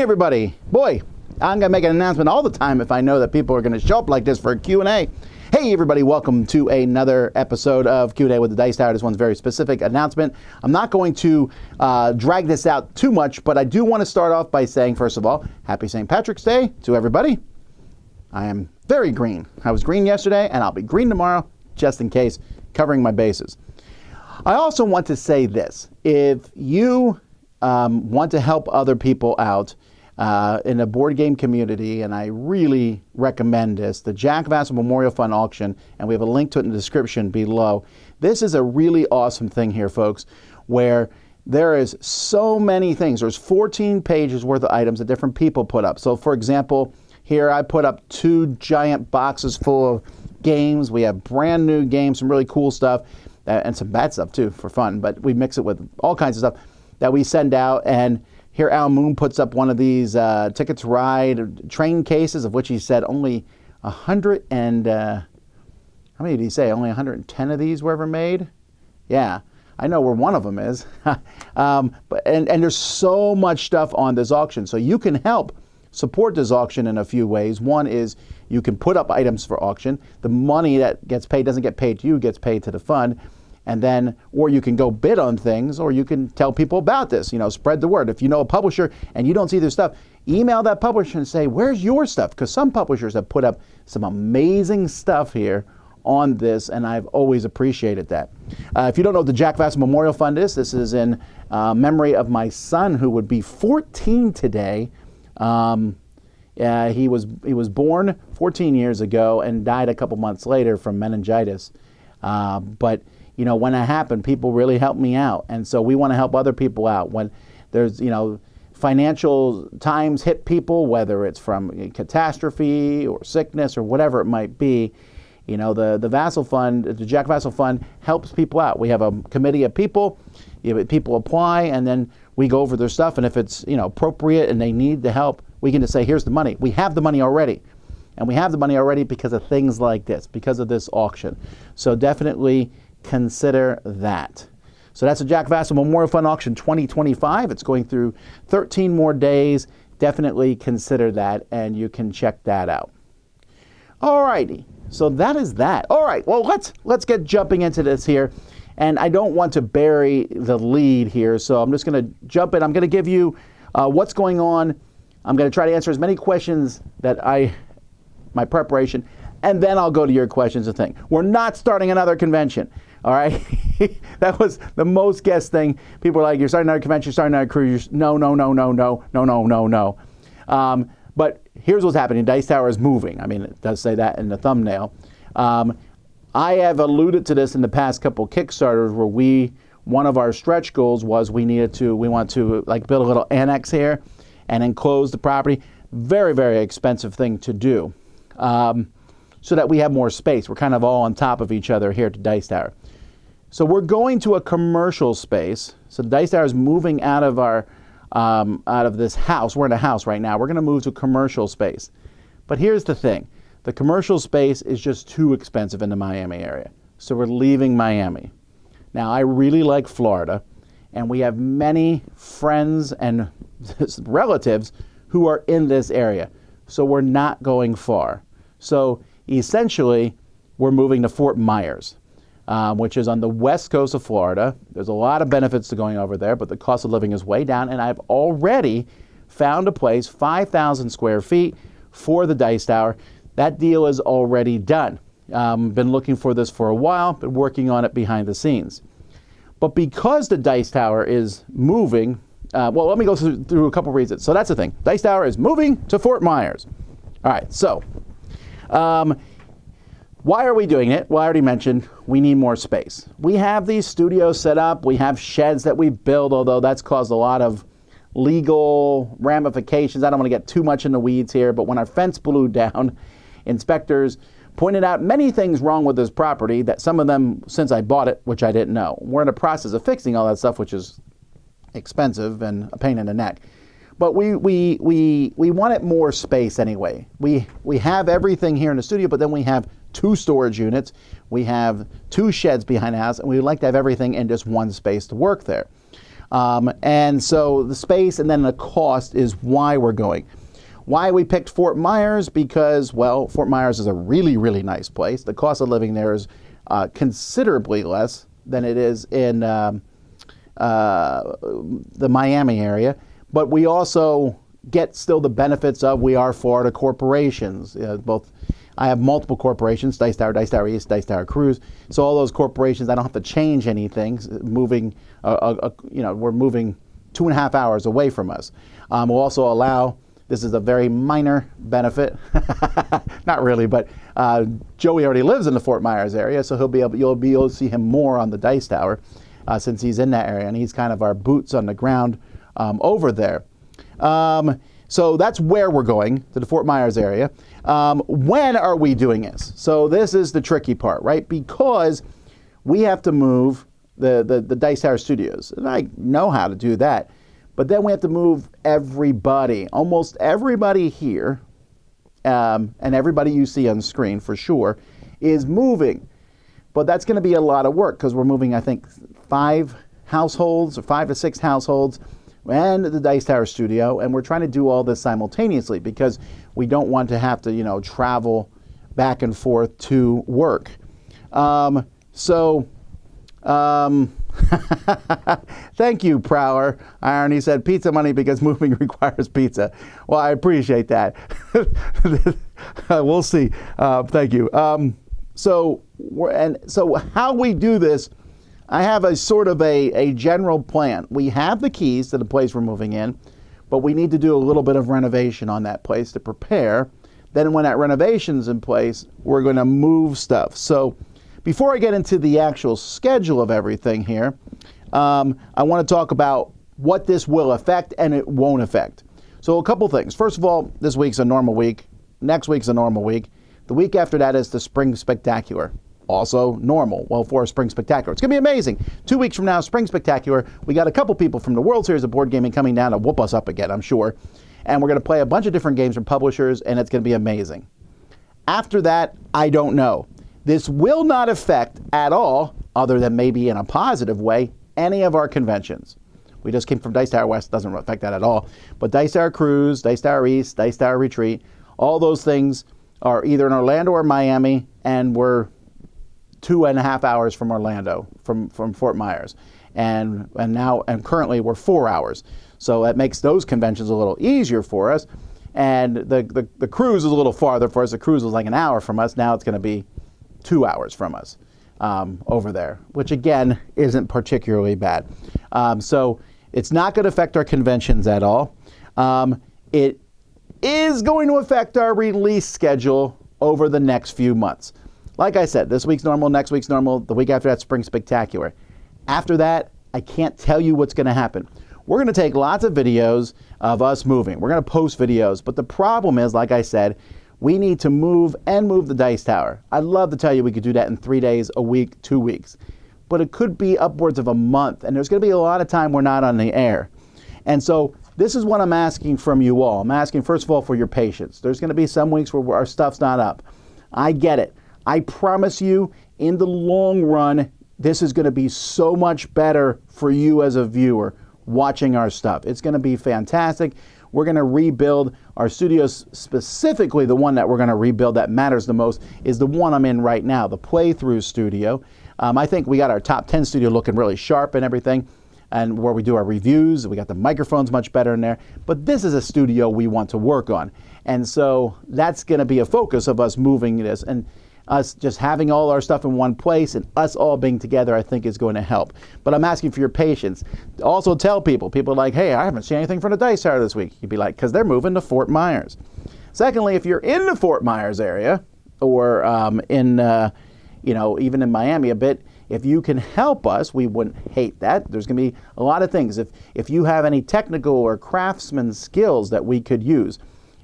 everybody. Boy, I'm going to make an announcement all the time if I know that people are going to show up like this for a Q&A. Hey everybody, welcome to another episode of Q&A with the Dice Tower. This one's a very specific announcement. I'm not going to drag this out too much, but I do want to start off by saying, first of all, happy St. Patrick's Day to everybody. I am very green. I was green yesterday and I'll be green tomorrow, just in case, covering my bases. I also want to say this. If you want to help other people out in a board game community, and I really recommend this, the Jack Vasel Memorial Fund auction, and we have a link to it in the description below. This is a really awesome thing here, folks, where there is so many things. There's 14 pages worth of items that different people put up. So, for example, here I put up 2 giant boxes full of games. We have brand new games, some really cool stuff, and some bad stuff too for fun, but we mix it with all kinds of stuff that we send out. And here Al Moon puts up one of these Ticket to Ride train cases, of which he said only 100 and, how many did he say? Only 110 of these were ever made? Yeah, I know where one of them is. And there's so much stuff on this auction, so you can help support this auction in a few ways. One is you can put up items for auction. The money that gets paid doesn't get paid to you, gets paid to the fund. And then, or you can go bid on things, or you can tell people about this, spread the word. If you know a publisher and you don't see their stuff, email that publisher and say, where's your stuff? Because some publishers have put up some amazing stuff here on this, and I've always appreciated that. If you don't know what the Jack Vasel Memorial Fund is, this is in memory of my son, who would be 14 today. He was born 14 years ago and died a couple months later from meningitis. But when that happened, people really helped me out. And so we want to help other people out. When there's, financial times hit people, whether it's from catastrophe or sickness or whatever it might be, the Vasel Fund, the Jack Vasel Fund helps people out. We have a committee of people. People apply, and then we go over their stuff. And if it's, appropriate and they need the help, we can just say, here's the money. We have the money already. And we have the money already because of things like this, because of this auction. So definitely consider that. So that's the Jack Vasel Memorial Fund Auction 2025. It's going through 13 more days. Definitely consider that, and you can check that out. All righty. So that is that. All right. Well, let's get jumping into this here. And I don't want to bury the lead here, so I'm just going to jump in. I'm going to give you what's going on. I'm going to try to answer as many questions that my preparation, and then I'll go to your questions and thing. We're not starting another convention, all right? That was the most guessed thing. People are like, you're starting another convention, you're starting another cruise. No. But here's what's happening. Dice Tower is moving. I mean, it does say that in the thumbnail. I have alluded to this in the past couple Kickstarters where one of our stretch goals was we want to like build a little annex here and enclose the property. Very, very expensive thing to do. So that we have more space. We're kind of all on top of each other here at the Dice Tower. So we're going to a commercial space. So the Dice Tower is moving out of this house. We're in a house right now. We're going to move to a commercial space. But here's the thing. The commercial space is just too expensive in the Miami area. So we're leaving Miami. Now, I really like Florida, and we have many friends and relatives who are in this area. So we're not going far. So essentially, we're moving to Fort Myers, which is on the west coast of Florida. There's a lot of benefits to going over there, but the cost of living is way down. And I've already found a place, 5,000 square feet, for the Dice Tower. That deal is already done. Been looking for this for a while, been working on it behind the scenes. But because the Dice Tower is moving, well, let me go through a couple reasons. So that's the thing. Dice Tower is moving to Fort Myers. All right, so why are we doing it? Well, I already mentioned we need more space. We have these studios set up. We have sheds that we build, although that's caused a lot of legal ramifications. I don't want to get too much in the weeds here, but when our fence blew down, inspectors pointed out many things wrong with this property, that some of them since I bought it, which I didn't know. We're in the process of fixing all that stuff, which is expensive and a pain in the neck. But we wanted more space anyway. We have everything here in the studio, but then we have 2 storage units. We have 2 sheds behind the house, and we'd like to have everything in just one space to work there. And so the space and then the cost is why we're going. Why we picked Fort Myers? Because, well, Fort Myers is a really, really nice place. The cost of living there is considerably less than it is in the Miami area. But we also get still the benefits of we are Florida corporations. I have multiple corporations, Dice Tower East, Dice Tower Cruise. So all those corporations, I don't have to change anything. We're moving 2.5 hours away from us. We'll also allow, this is a very minor benefit, not really, but Joey already lives in the Fort Myers area, so you'll be able to see him more on the Dice Tower since he's in that area, and he's kind of our boots on the ground over there. So that's where we're going, to the Fort Myers area. When are we doing this? So this is the tricky part, right? Because we have to move the Dice Tower Studios, and I know how to do that. But then we have to move everybody, almost everybody here, and everybody you see on screen for sure, is moving. But that's going to be a lot of work because we're moving, I think, 5 households or 5 to 6 households and the Dice Tower studio, and we're trying to do all this simultaneously because we don't want to have to, travel back and forth to work. Thank you, Prowler. Iron, he said pizza money because moving requires pizza. Well, I appreciate that. We'll see. Thank you. So how we do this, I have a sort of a general plan. We have the keys to the place we're moving in, but we need to do a little bit of renovation on that place to prepare. Then when that renovation's in place, we're going to move stuff. So before I get into the actual schedule of everything here, I want to talk about what this will affect and it won't affect. So a couple things. First of all, this week's a normal week. Next week's a normal week. The week after that is the Spring Spectacular. Also normal, well, for a Spring Spectacular. It's going to be amazing. 2 weeks from now, Spring Spectacular. We got a couple people from the World Series of Board Gaming coming down to whoop us up again, I'm sure. And we're going to play a bunch of different games from publishers, and it's going to be amazing. After that, I don't know. This will not affect at all, other than maybe in a positive way, any of our conventions. We just came from Dice Tower West, doesn't affect that at all. But Dice Tower Cruise, Dice Tower East, Dice Tower Retreat, all those things are either in Orlando or Miami, and we're 2.5 hours from Orlando, from Fort Myers. And currently we're 4 hours. So that makes those conventions a little easier for us. And the cruise is a little farther for us. The cruise was like an hour from us. Now it's going to be 2 hours from us over there, which again isn't particularly bad. So it's not going to affect our conventions at all. It is going to affect our release schedule over the next few months. Like I said, this week's normal, next week's normal, the week after that, Spring Spectacular. After that, I can't tell you what's going to happen. We're going to take lots of videos of us moving. We're going to post videos, but the problem is, like I said, we need to move the Dice Tower. I'd love to tell you we could do that in 3 days, a week, 2 weeks. But it could be upwards of a month, and there's going to be a lot of time we're not on the air. And so this is what I'm asking from you all. I'm asking, first of all, for your patience. There's going to be some weeks where our stuff's not up. I get it. I promise you, in the long run, this is going to be so much better for you as a viewer watching our stuff. It's going to be fantastic. We're going to rebuild our studios. Specifically, the one that we're going to rebuild that matters the most is the one I'm in right now, the Playthrough Studio. I think we got our top 10 studio looking really sharp and everything, and where we do our reviews. We got the microphones much better in there. But this is a studio we want to work on. And so that's going to be a focus of us moving this. And us just having all our stuff in one place and us all being together, I think is going to help. But I'm asking for your patience. Also tell people are like, hey, I haven't seen anything from the Dice Tower this week. You'd be like, because they're moving to Fort Myers. Secondly, if you're in the Fort Myers area or even in Miami a bit, if you can help us, we wouldn't hate that. There's going to be a lot of things. If you have any technical or craftsman skills that we could use.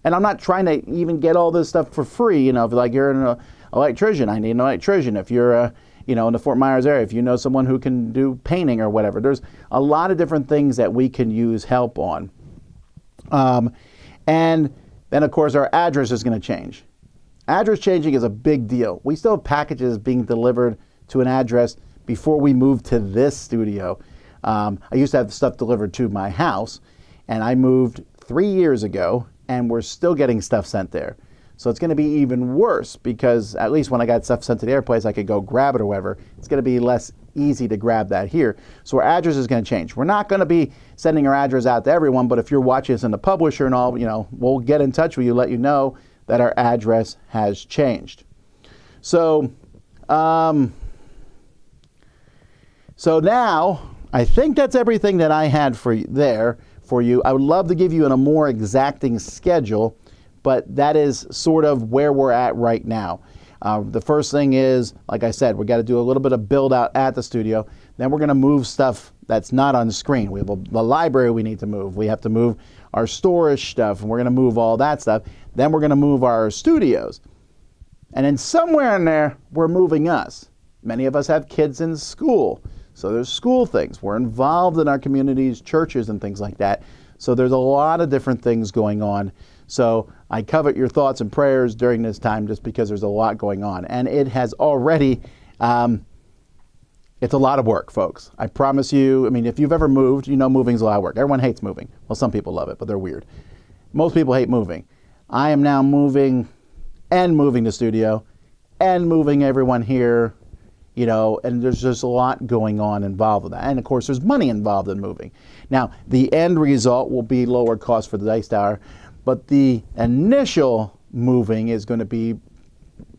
And I'm not trying to even get all this stuff for free. If like you're an electrician, I need an electrician. If you're in the Fort Myers area, if you know someone who can do painting or whatever, there's a lot of different things that we can use help on. And then, of course, our address is going to change. Address changing is a big deal. We still have packages being delivered to an address before we move to this studio. I used to have stuff delivered to my house, and I moved 3 years ago, and we're still getting stuff sent there. So it's going to be even worse because at least when I got stuff sent to the airplanes, I could go grab it or whatever. It's going to be less easy to grab that here. So our address is going to change. We're not going to be sending our address out to everyone, but if you're watching us in the publisher and all, we'll get in touch with you, let you know that our address has changed. So, so now I think that's everything that I had for you. I would love to give you a more exacting schedule, but that is sort of where we're at right now. The first thing is, like I said, we got to do a little bit of build out at the studio. Then we're going to move stuff that's not on the screen. We have the library we need to move. We have to move our storage stuff, and we're going to move all that stuff. Then we're going to move our studios. And then somewhere in there, we're moving us. Many of us have kids in school, so there's school things. We're involved in our communities, churches, and things like that. So there's a lot of different things going on. So I covet your thoughts and prayers during this time just because there's a lot going on. And it has already, it's a lot of work, folks. I promise you, if you've ever moved, moving's a lot of work. Everyone hates moving. Well, some people love it, but they're weird. Most people hate moving. I am now moving the studio and moving everyone here, and there's just a lot going on involved with that. And of course, there's money involved in moving. Now, the end result will be lower cost for the Dice Tower, but the initial moving is going to be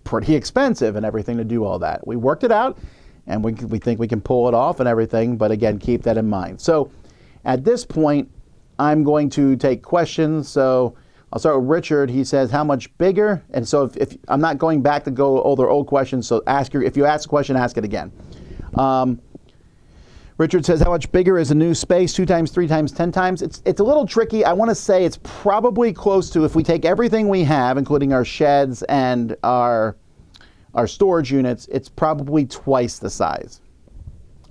pretty expensive and everything to do all that. We worked it out, and we think we can pull it off and everything, but again, keep that in mind. So at this point, I'm going to take questions. So I'll start with Richard. He says, how much bigger? And so if I'm not going back to go over old questions, so if you ask a question, ask it again. Richard says, how much bigger is a new space? 2 times, 3 times, 10 times? It's a little tricky. I want to say it's probably close to, if we take everything we have, including our sheds and our storage units, it's probably twice the size.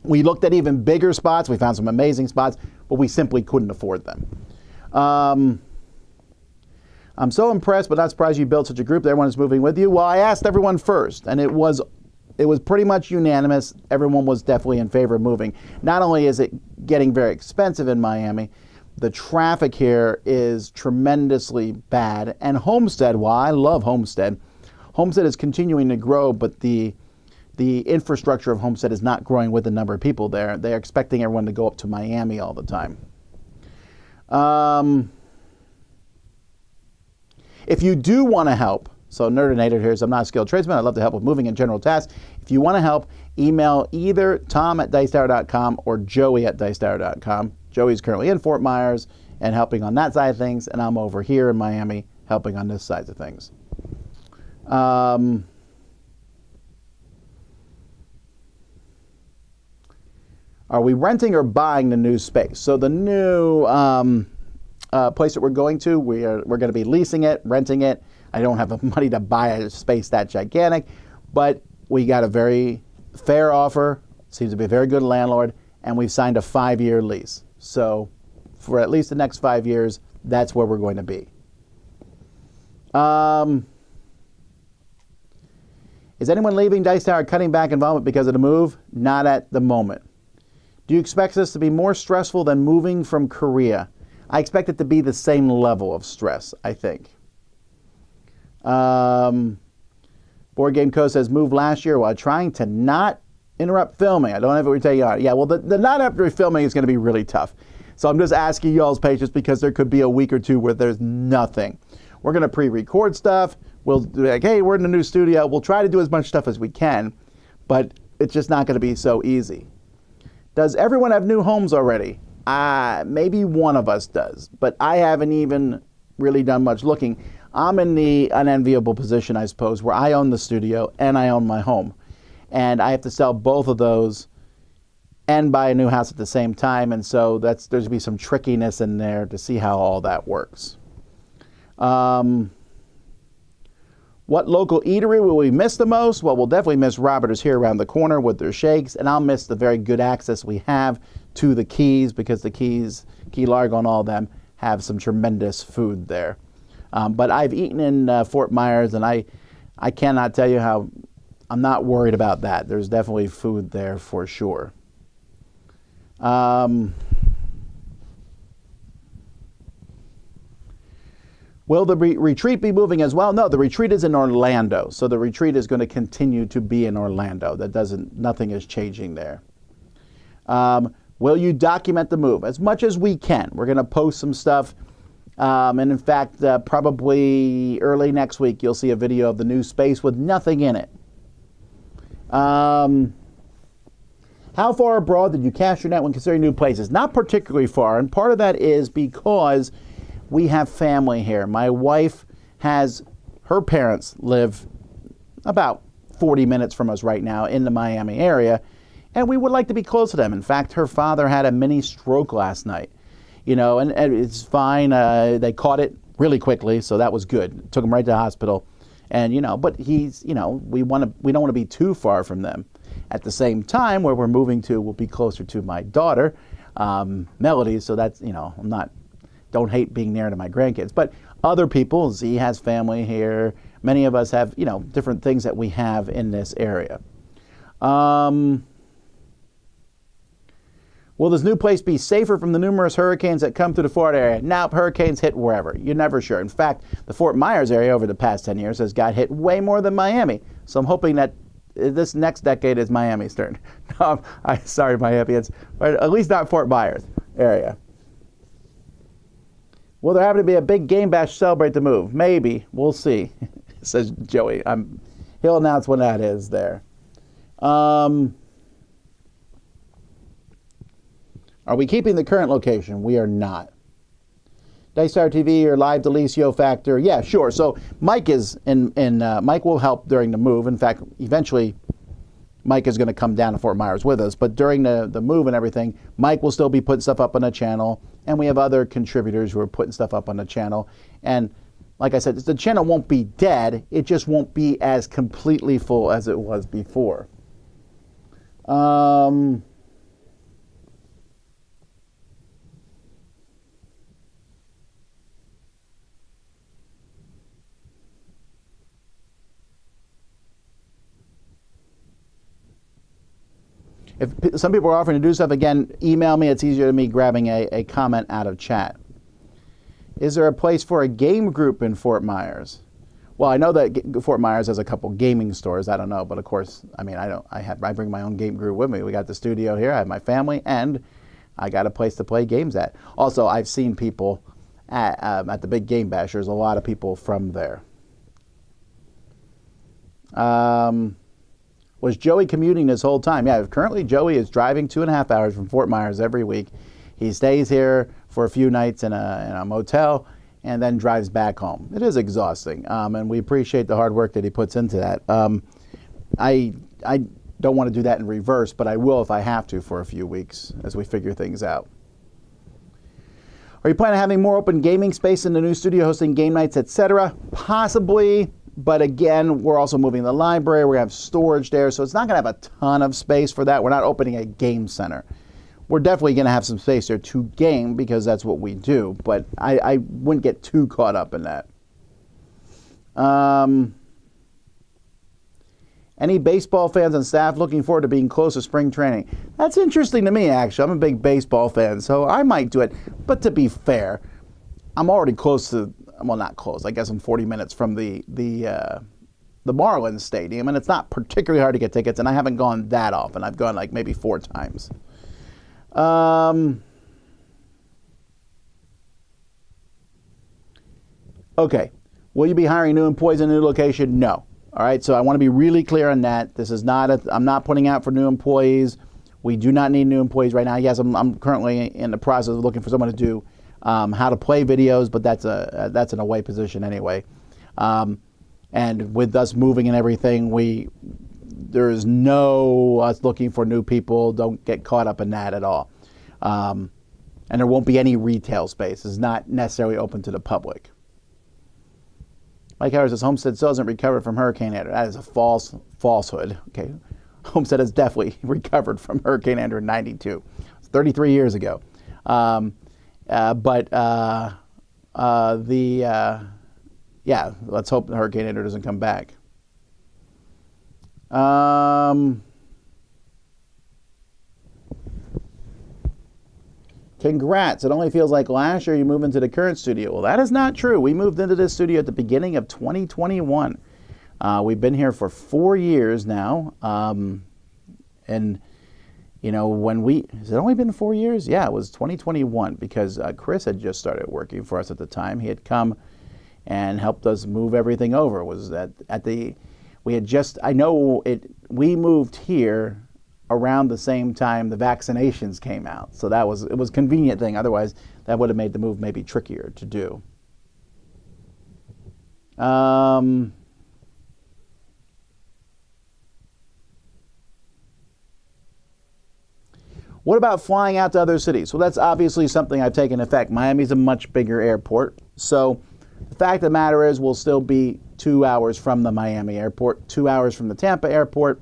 We looked at even bigger spots. We found some amazing spots, but we simply couldn't afford them. I'm so impressed, but not surprised you built such a group that everyone is moving with you. Well, I asked everyone first, and it was pretty much unanimous. Everyone was definitely in favor of moving. Not only is it getting very expensive in Miami, the traffic here is tremendously bad. And Homestead, while I love Homestead is continuing to grow, but the infrastructure of Homestead is not growing with the number of people there. They're expecting everyone to go up to Miami all the time. If you do want to help, so Nerdinator here says, I'm not a skilled tradesman. I'd love to help with moving and general tasks. If you want to help, email either tom@dicetower.com or joey@dicetower.com. Joey's currently in Fort Myers and helping on that side of things, and I'm over here in Miami helping on this side of things. Are we renting or buying the new space? So the new place that we're going to, we're going to be leasing it, renting it. I don't have the money to buy a space that gigantic, but we got a very fair offer. Seems to be a very good landlord, and we've signed a 5-year lease. So for at least the next 5 years, that's where we're going to be. Is anyone leaving Dice Tower cutting back involvement because of the move? Not at the moment. Do you expect this to be more stressful than moving from Korea? I expect it to be the same level of stress, I think. Board Game Co. says, moved last year while trying to not interrupt filming. I don't have it to tell you. Yeah, well, the not after filming is going to be really tough. So I'm just asking y'all's patience because there could be a week or two where there's nothing. We're going to pre-record stuff. We'll be like, hey, we're in the new studio. We'll try to do as much stuff as we can, but it's just not going to be so easy. Does everyone have new homes already? Maybe one of us does, but I haven't even really done much looking. I'm in the unenviable position, I suppose, where I own the studio and I own my home. And I have to sell both of those and buy a new house at the same time. And so there's going to be some trickiness in there to see how all that works. What local eatery will we miss the most? Well, we'll definitely miss Robert's here around the corner with their shakes, and I'll miss the very good access we have to the Keys because the Keys, Key Largo and all of them have some tremendous food there. But I've eaten in Fort Myers, and I cannot tell you how I'm not worried about that. There's definitely food there for sure. Will the retreat be moving as well? No, the retreat is in Orlando, so the retreat is going to continue to be in Orlando. Nothing is changing there. Will you document the move? As much as we can. We're going to post some stuff, and in fact, probably early next week, you'll see a video of the new space with nothing in it. How far abroad did you cast your net when considering new places? Not particularly far, and part of that is because we have family here. My wife her parents live about 40 minutes from us right now in the Miami area, and we would like to be close to them. In fact, her father had a mini stroke last night, and it's fine. They caught it really quickly, so that was good. Took him right to the hospital, and but we don't want to be too far from them. At the same time, where we're moving to will be closer to my daughter, Melody. So that's don't hate being near to my grandkids, but other people, Z has family here. Many of us have, different things that we have in this area. Will this new place be safer from the numerous hurricanes that come through the Florida area? Nope, hurricanes hit wherever. You're never sure. In fact, the Fort Myers area over the past 10 years has got hit way more than Miami. So I'm hoping that this next decade is Miami's turn. No, sorry, Miamians, but at least not Fort Myers area. Will there happen to be a big game bash to celebrate the move? Maybe. We'll see, says Joey. He'll announce when that is there. Are we keeping the current location? We are not. Daystar TV or Live Delicio Factor? Yeah, sure. So Mike is Mike will help during the move. In fact, eventually Mike is going to come down to Fort Myers with us. But during the move and everything, Mike will still be putting stuff up on the channel. And we have other contributors who are putting stuff up on the channel. And like I said, the channel won't be dead. It just won't be as completely full as it was before. If some people are offering to do stuff, again, email me. It's easier than me grabbing a comment out of chat. Is there a place for a game group in Fort Myers? Well, I know that Fort Myers has a couple gaming stores. I don't know, but of course, I bring my own game group with me. We got the studio here. I have my family, and I got a place to play games at. Also, I've seen people at the big game bash. There's a lot of people from there. Was Joey commuting this whole time? Yeah, currently Joey is driving 2.5 hours from Fort Myers every week. He stays here for a few nights in a motel and then drives back home. It is exhausting, and we appreciate the hard work that he puts into that. I don't want to do that in reverse, but I will if I have to for a few weeks as we figure things out. Are you planning on having more open gaming space in the new studio, hosting game nights, etc.? Possibly. But again, we're also moving the library. We're going to have storage there, so it's not going to have a ton of space for that. We're not opening a game center. We're definitely going to have some space there to game because that's what we do, but I wouldn't get too caught up in that. Any baseball fans and staff looking forward to being close to spring training? That's interesting to me, actually. I'm a big baseball fan, so I might do it. But to be fair, I'm already close to... Well, not close. I guess I'm 40 minutes from the Marlins Stadium, and it's not particularly hard to get tickets, and I haven't gone that often. I've gone like maybe 4 times. Okay. Will you be hiring new employees in a new location? No. All right, so I want to be really clear on that. This is not I'm not putting out for new employees. We do not need new employees right now. Yes, I'm currently in the process of looking for someone to do how to play videos, but that's an away position anyway. And with us moving and everything, there is no us looking for new people. Don't get caught up in that at all. And there won't be any retail space. It's not necessarily open to the public. Mike Harris says Homestead still hasn't recovered from Hurricane Andrew. That is a falsehood. Okay, Homestead has definitely recovered from Hurricane Andrew in '92. It's 33 years ago. Yeah, let's hope the Hurricane Andrew doesn't come back. Congrats. It only feels like last year you moved into the current studio. Well, that is not true. We moved into this studio at the beginning of 2021. We've been here for 4 years now. And, you know, has it only been 4 years? Yeah, it was 2021 because Chris had just started working for us at the time. He had come and helped us move everything over. We moved here around the same time the vaccinations came out. So it was a convenient thing. Otherwise, that would have made the move maybe trickier to do. What about flying out to other cities? Well, that's obviously something I've taken effect. Miami's a much bigger airport. So the fact of the matter is we'll still be 2 hours from the Miami airport, 2 hours from the Tampa airport,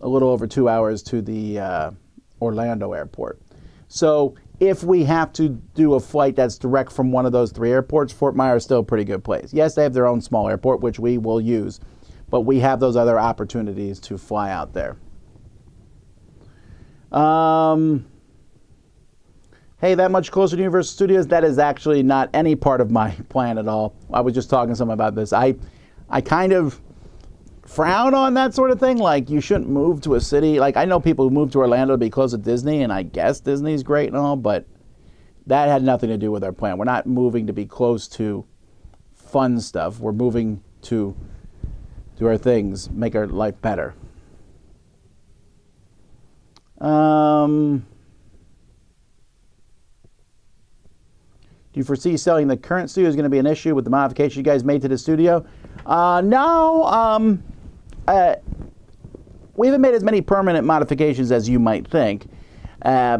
a little over 2 hours to the Orlando airport. So if we have to do a flight that's direct from one of those 3 airports, Fort Myers is still a pretty good place. Yes, they have their own small airport, which we will use, but we have those other opportunities to fly out there. Hey, that much closer to Universal Studios? That is actually not any part of my plan at all. I was just talking to someone about this. I kind of frown on that sort of thing. Like, you shouldn't move to a city. Like, I know people who move to Orlando to be close to Disney, and I guess Disney's great and all, but that had nothing to do with our plan. We're not moving to be close to fun stuff. We're moving to do our things, make our life better. Do you foresee selling the current studio is going to be an issue with the modification you guys made to the studio? No. We haven't made as many permanent modifications as you might think,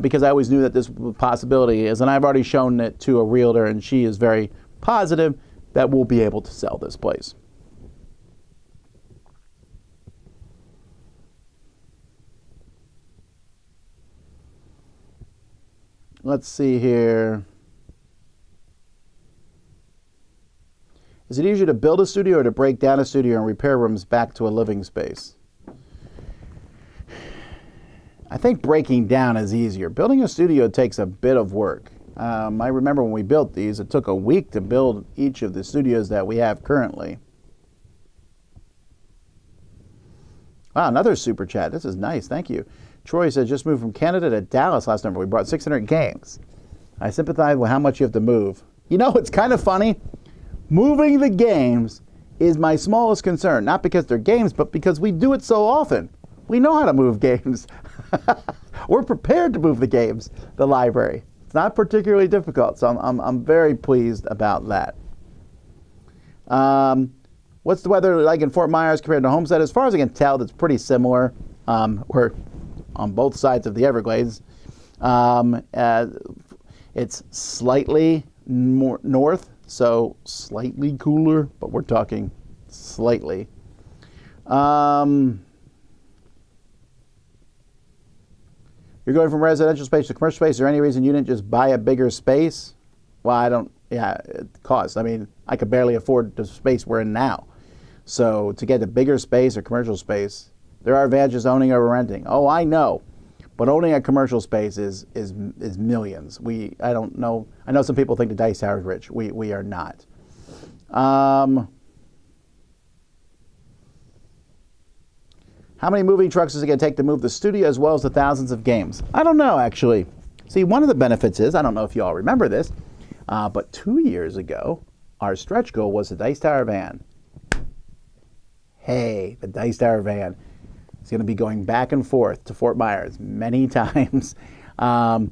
because I always knew that this possibility is, and I've already shown it to a realtor, and she is very positive that we'll be able to sell this place. Let's see here. Is it easier to build a studio or to break down a studio and repair rooms back to a living space? I think breaking down is easier. Building a studio takes a bit of work. I remember when we built these, it took a week to build each of the studios that we have currently. Wow, another super chat. This is nice. Thank you. Troy said, just moved from Canada to Dallas last November. We brought 600 games. I sympathize with how much you have to move. You know, it's kind of funny. Moving the games is my smallest concern. Not because they're games, but because we do it so often. We know how to move games. We're prepared to move the games, the library. It's not particularly difficult, so I'm very pleased about that. What's the weather like in Fort Myers compared to Homestead? As far as I can tell, it's pretty similar. We're on both sides of the Everglades. It's slightly more north, so slightly cooler, but we're talking slightly. You're going from residential space to commercial space. Is there any reason you didn't just buy a bigger space? Well, it costs. I mean, I could barely afford the space we're in now. So to get a bigger space or commercial space, there are advantages owning over renting. Oh, I know. But owning a commercial space is millions. I don't know. I know some people think the Dice Tower is rich. We are not. How many moving trucks is it going to take to move the studio as well as the thousands of games? I don't know, actually. See, one of the benefits is, I don't know if you all remember this, but 2 years ago, our stretch goal was the Dice Tower van. Hey, the Dice Tower van is going to be going back and forth to Fort Myers many times. And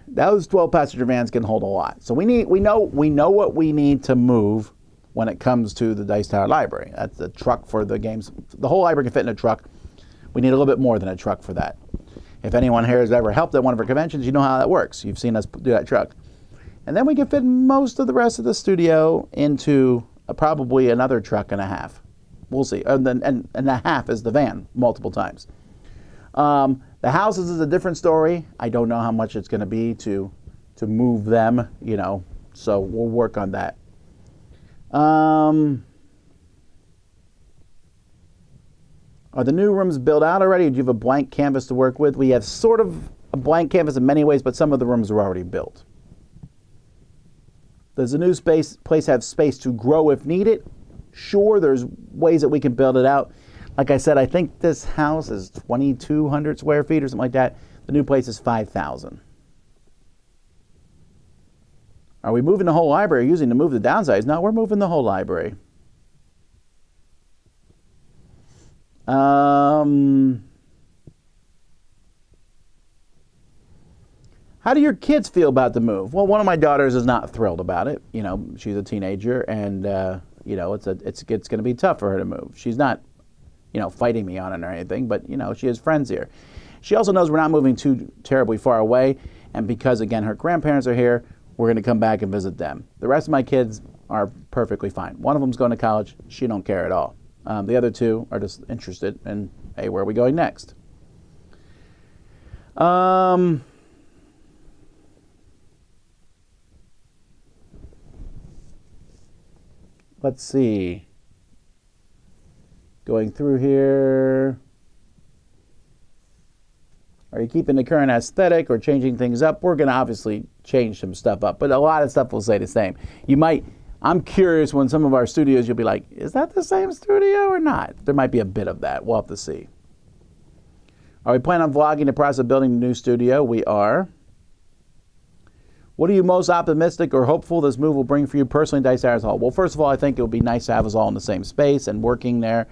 those 12-passenger vans can hold a lot. So we know what we need to move when it comes to the Dice Tower library. That's the truck for the games. The whole library can fit in a truck. We need a little bit more than a truck for that. If anyone here has ever helped at one of our conventions, you know how that works. You've seen us do that truck. And then we can fit most of the rest of the studio into probably another truck and a half. We'll see. And a half is the van multiple times. The houses is a different story. I don't know how much it's going to be to move them, so we'll work on that. Are the new rooms built out already? Or do you have a blank canvas to work with? We have sort of a blank canvas in many ways, but some of the rooms are already built. Does the new place have space to grow if needed? Sure, there's ways that we can build it out. Like I said, I think this house is 2,200 square feet or something like that. The new place is 5,000. Are we moving the whole library using to move the downsides? No, we're moving the whole library. How do your kids feel about the move? Well, one of my daughters is not thrilled about it. You know, she's a teenager, and you know, it's going to be tough for her to move. She's not, you know, fighting me on it or anything, but you know, she has friends here. She also knows we're not moving too terribly far away, and because again, her grandparents are here, we're going to come back and visit them. The rest of my kids are perfectly fine. One of them's going to college. She don't care at all. The other two are just interested in, hey, where are we going next? Let's see. Going through here. Are you keeping the current aesthetic or changing things up? We're going to obviously change some stuff up, but a lot of stuff will stay the same. You might, I'm curious when some of our studios, you'll be like, is that the same studio or not? There might be a bit of that. We'll have to see. Are we planning on vlogging the process of building a new studio? We are. What are you most optimistic or hopeful this move will bring for you personally, Dice Towers Hall? Well, first of all, I think it would be nice to have us all in the same space and working there.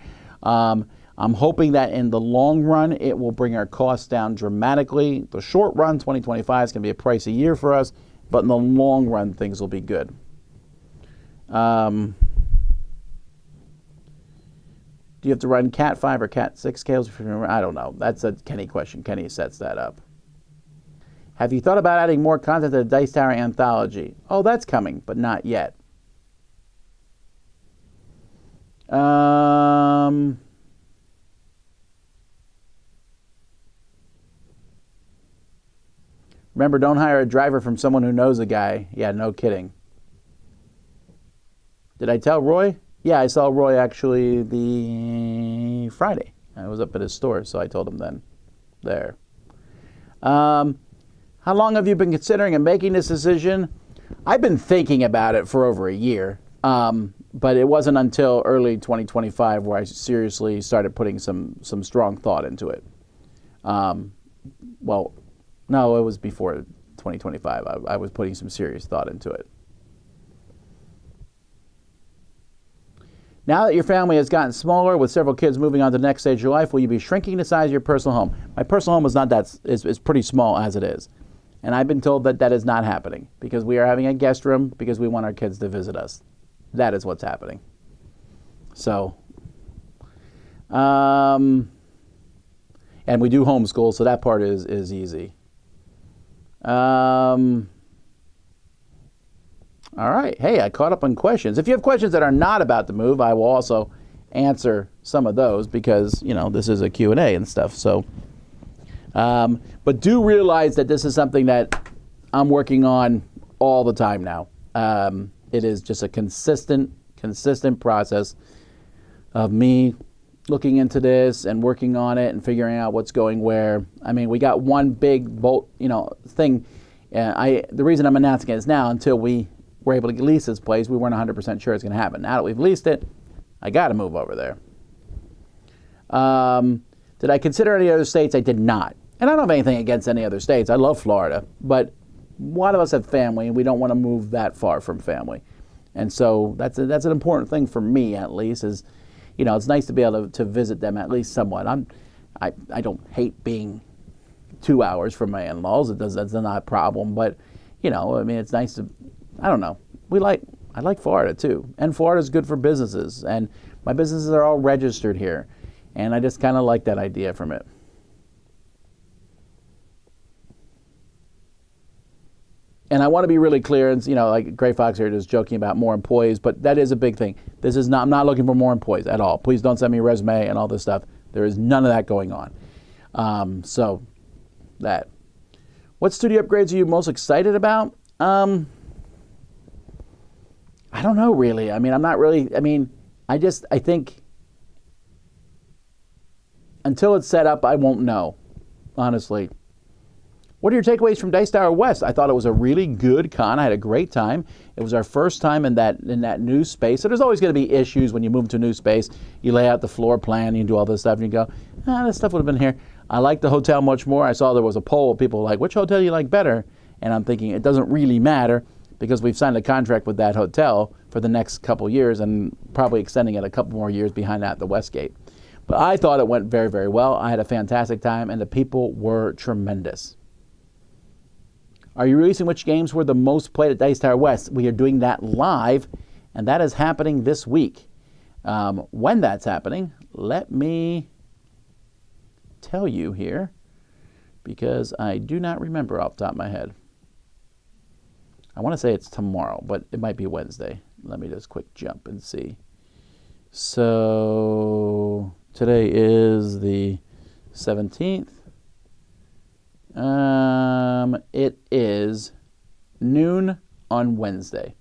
I'm hoping that in the long run, it will bring our costs down dramatically. The short run, 2025, is going to be a pricey year for us, but in the long run, things will be good. Do you have to run Cat 5 or Cat 6 cables? I don't know. That's a Kenny question. Kenny sets that up. Have you thought about adding more content to the Dice Tower anthology? Oh, that's coming, but not yet. Remember, don't hire a driver from someone who knows a guy. Yeah, no kidding. Did I tell Roy? Yeah, I saw Roy actually the Friday. I was up at his store, so I told him then. There. How long have you been considering and making this decision? I've been thinking about it for over a year, but it wasn't until early 2025 where I seriously started putting some strong thought into it. Well, no, it was before 2025. I was putting some serious thought into it. Now that your family has gotten smaller with several kids moving on to the next stage of your life, will you be shrinking the size of your personal home? My personal home is not that, is pretty small as it is. And I've been told that that is not happening because we are having a guest room because we want our kids to visit us. That is what's happening. So, and we do homeschool, so that part is easy. All right. Hey, I caught up on questions. If you have questions that are not about the move, I will also answer some of those because, you know, this is a Q&A and stuff. So, but do realize that this is something that I'm working on all the time now. It is just a consistent process of me looking into this and working on it and figuring out what's going where. I mean, we got one big thing. The reason I'm announcing it is now until we were able to lease this place, we weren't 100% sure it's going to happen. Now that we've leased it, I got to move over there. Did I consider any other states? I did not. And I don't have anything against any other states. I love Florida, but a lot of us have family, and we don't want to move that far from family. And so that's an important thing for me, at least, is, you know, it's nice to be able to visit them at least somewhat. I don't hate being 2 hours from my in-laws. That's not a problem. But, you know, I mean, it's nice to, I don't know. I like Florida too. And Florida's good for businesses. And my businesses are all registered here. And I just kind of like that idea from it. And I want to be really clear, and you know, like Gray Fox here is joking about more employees, but that is a big thing. I'm not looking for more employees at all. Please don't send me a resume and all this stuff. There is none of that going on. So that. What studio upgrades are you most excited about? I don't know really. I mean, I think until it's set up, I won't know, honestly. What are your takeaways from Dice Tower West? I thought it was a really good con. I had a great time. It was our first time in that new space. So there's always going to be issues when you move to a new space. You lay out the floor plan, you do all this stuff, and you go, this stuff would have been here. I like the hotel much more. I saw there was a poll. People were like, which hotel do you like better? And I'm thinking it doesn't really matter because we've signed a contract with that hotel for the next couple years and probably extending it a couple more years behind that, the Westgate. But I thought it went very, very well. I had a fantastic time, and the people were tremendous. Are you releasing which games were the most played at Dice Tower West? We are doing that live, and that is happening this week. When that's happening, let me tell you here, because I do not remember off the top of my head. I want to say it's tomorrow, but it might be Wednesday. Let me just quick jump and see. So today is the 17th. It is noon on Wednesday.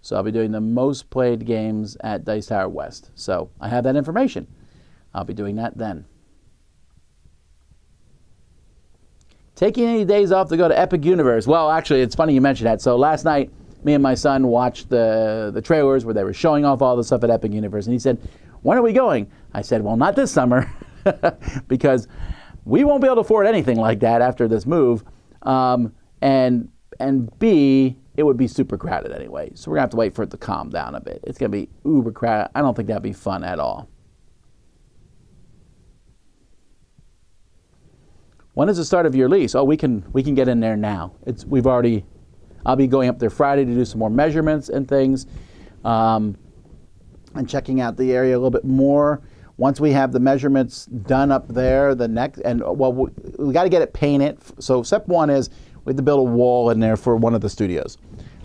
So I'll be doing the most played games at Dice Tower West. So I have that information. I'll be doing that then. Taking any days off to go to Epic Universe? Well, actually, it's funny you mentioned that. So last night, me and my son watched the trailers where they were showing off all the stuff at Epic Universe. And he said, when are we going? I said, well, not this summer, because we won't be able to afford anything like that after this move. And B, it would be super crowded anyway. So we're going to have to wait for it to calm down a bit. It's going to be uber crowded. I don't think that'd be fun at all. When is the start of your lease? Oh, we can get in there now. I'll be going up there Friday to do some more measurements and things, and checking out the area a little bit more. Once we have the measurements done up there, we got to get it painted. So step one is we have to build a wall in there for one of the studios,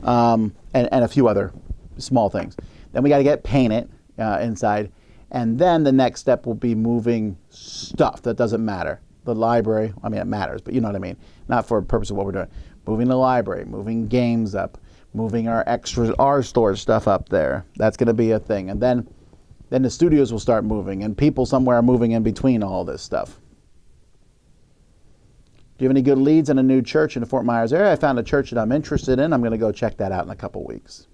and a few other small things. Then we got to get it painted inside, and then the next step will be moving stuff that doesn't matter. The library, I mean, it matters, but you know what I mean. Not for the purpose of what we're doing. Moving the library, moving games up, moving our extras, our storage stuff up there. That's going to be a thing. And then the studios will start moving, and people somewhere are moving in between all this stuff. Do you have any good leads on a new church in the Fort Myers area? I found a church that I'm interested in. I'm going to go check that out in a couple weeks.